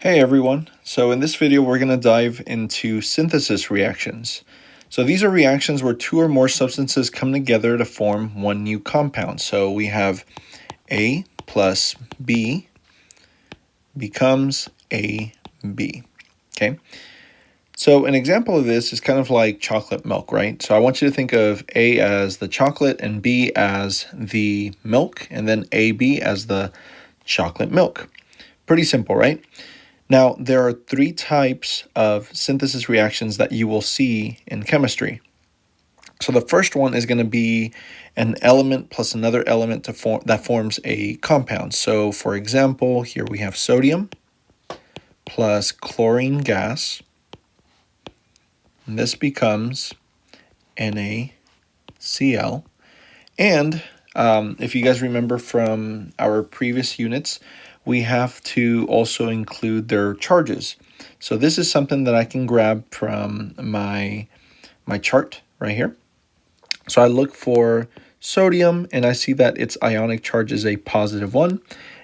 Hey everyone, so in this video we're going to dive into synthesis reactions. So these are reactions where two or more substances come together to form one new compound. So we have A plus B becomes AB, okay? So an example of this is kind of like chocolate milk, right? So I want you to think of A as the chocolate and B as the milk, and then AB as the chocolate milk. Pretty simple, right? Now, there are three types of synthesis reactions that you will see in chemistry. So the first one is going to be an element plus another element that forms a compound. So for example, here we have sodium plus chlorine gas. And this becomes NaCl. And if you guys remember from our previous units, we have to also include their charges. So this is something that I can grab from my chart right here. So I look for sodium and I see that its ionic charge is a +1.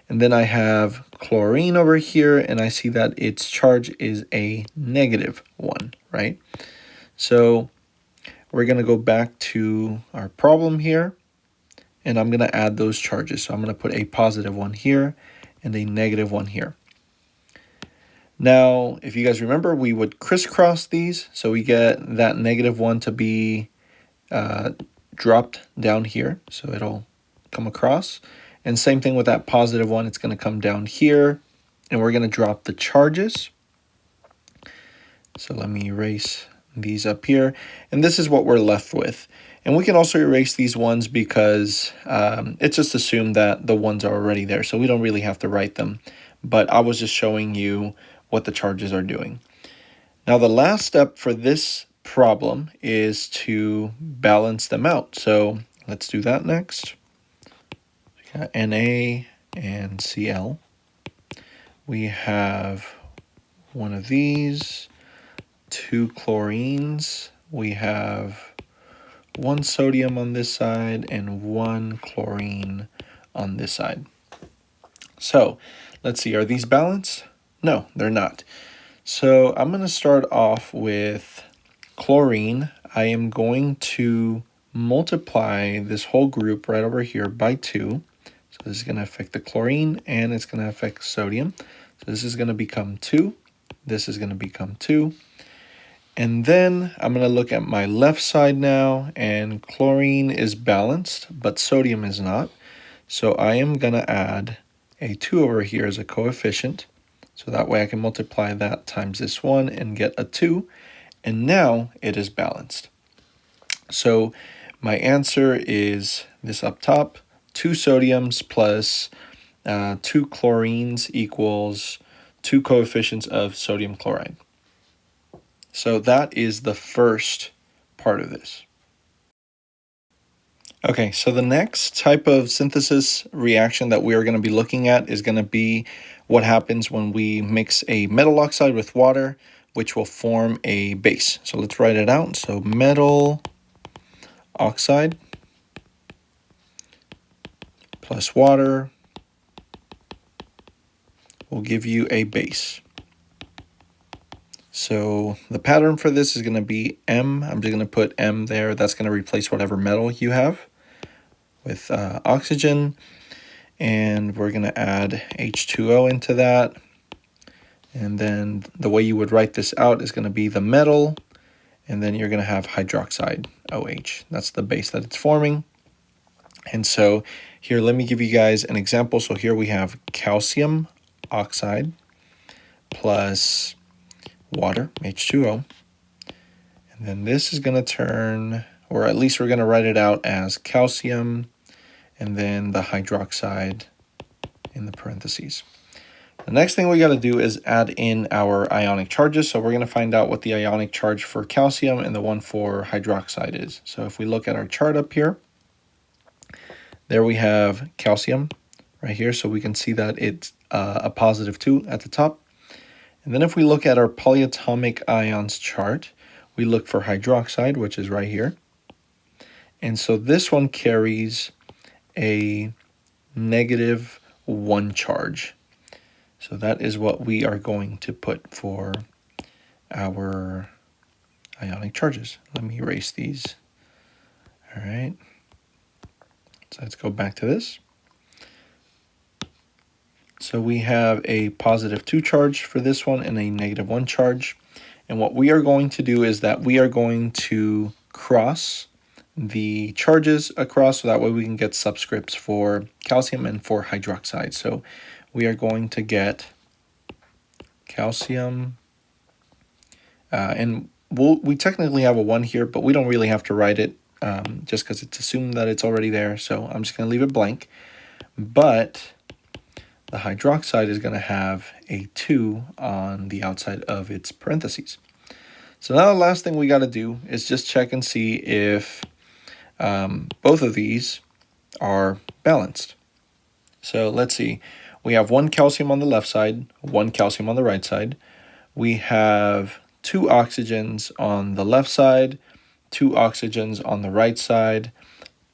And then I have chlorine over here and I see that its charge is a -1, right? So we're going to go back to our problem here. And I'm going to add those charges. So I'm going to put a +1 here and a -1 here. Now, if you guys remember, we would crisscross these. So we get that -1 to be dropped down here. So it'll come across. And same thing with that +1. It's going to come down here. And we're going to drop the charges. So let me erase these up here. And this is what we're left with. And we can also erase these ones because it's just assumed that the ones are already there. So we don't really have to write them. But I was just showing you what the charges are doing. Now the last step for this problem is to balance them out. So let's do that next. We got Na and Cl. We have one of these, two chlorines. We have one sodium on this side and one chlorine on this side. So let's see, are these balanced? No, they're not. So I'm going to start off with chlorine. I am going to multiply this whole group right over here by 2. So this is going to affect the chlorine and it's going to affect sodium. So this is going to become 2. This is going to become 2. And then I'm going to look at my left side now, and chlorine is balanced, but sodium is not. So I am going to add a 2 over here as a coefficient. So that way I can multiply that times this one and get a 2. And now it is balanced. So my answer is this up top. 2 sodiums plus 2 chlorines equals 2 coefficients of sodium chloride. So that is the first part of this. Okay, so the next type of synthesis reaction that we are going to be looking at is going to be what happens when we mix a metal oxide with water, which will form a base. So let's write it out. So metal oxide plus water will give you a base. So the pattern for this is going to be M. I'm just going to put M there. That's going to replace whatever metal you have with oxygen. And we're going to add H2O into that. And then the way you would write this out is going to be the metal. And then you're going to have hydroxide OH. That's the base that it's forming. And so here, let me give you guys an example. So here we have calcium oxide plus water, H2O. And then this is going to turn, or at least we're going to write it out as calcium and then the hydroxide in the parentheses. The next thing we got to do is add in our ionic charges. So we're going to find out what the ionic charge for calcium and the one for hydroxide is. So if we look at our chart up here, there we have calcium right here. So we can see that it's a +2 at the top. And then if we look at our polyatomic ions chart, we look for hydroxide, which is right here. And so this one carries a -1 charge. So that is what we are going to put for our ionic charges. Let me erase these. All right. So let's go back to this. So we have a positive 2 charge for this one and a negative 1 charge. And what we are going to do is that we are going to cross the charges across so that way we can get subscripts for calcium and for hydroxide. So we are going to get calcium, and we technically have a 1 here, but we don't really have to write it just because it's assumed that it's already there. So I'm just going to leave it blank. But the hydroxide is going to have a 2 on the outside of its parentheses. So now the last thing we got to do is just check and see if both of these are balanced. So let's see. We have 1 calcium on the left side, 1 calcium on the right side. We have 2 oxygens on the left side, 2 oxygens on the right side,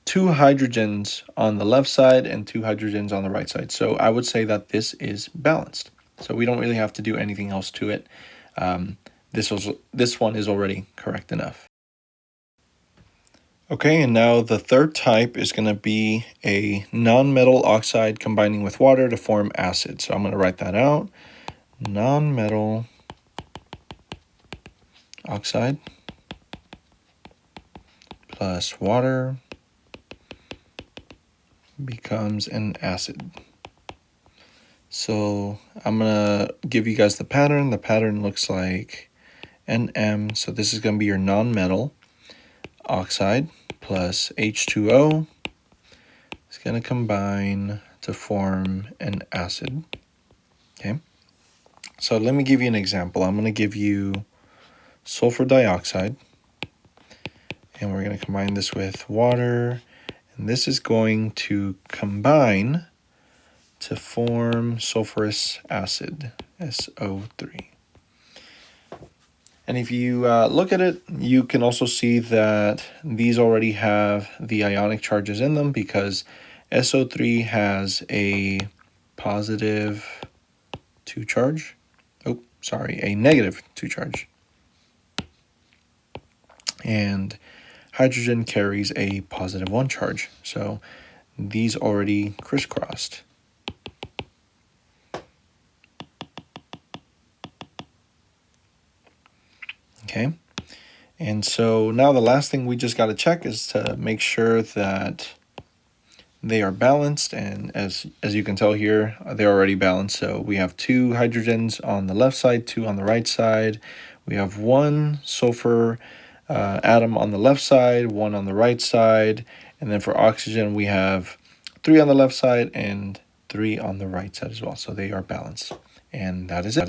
2 hydrogens on the left side, and 2 hydrogens on the right side. So I would say that this is balanced. So we don't really have to do anything else to it. This one is already correct enough. Okay, and now the third type is going to be a non-metal oxide combining with water to form acid. So I'm going to write that out. Non-metal oxide plus water becomes an acid. So I'm going to give you guys the pattern. The pattern looks like NM. So this is going to be your non-metal oxide plus H2O. It's going to combine to form an acid. Okay. So let me give you an example. I'm going to give you sulfur dioxide, and we're going to combine this with water, and this is going to combine to form sulfurous acid, SO3. And if you look at it, you can also see that these already have the ionic charges in them because SO3 has a positive 2 charge. Oh, sorry, a negative 2 charge. And hydrogen carries a positive 1 charge. So these already crisscrossed. Okay. And so now the last thing we just got to check is to make sure that they are balanced. And as you can tell here, they're already balanced. So we have 2 hydrogens on the left side, 2 on the right side. We have 1 sulfur atom on the left side, 1 on the right side. And then for oxygen, we have 3 on the left side and 3 on the right side as well. So they are balanced. And that is it.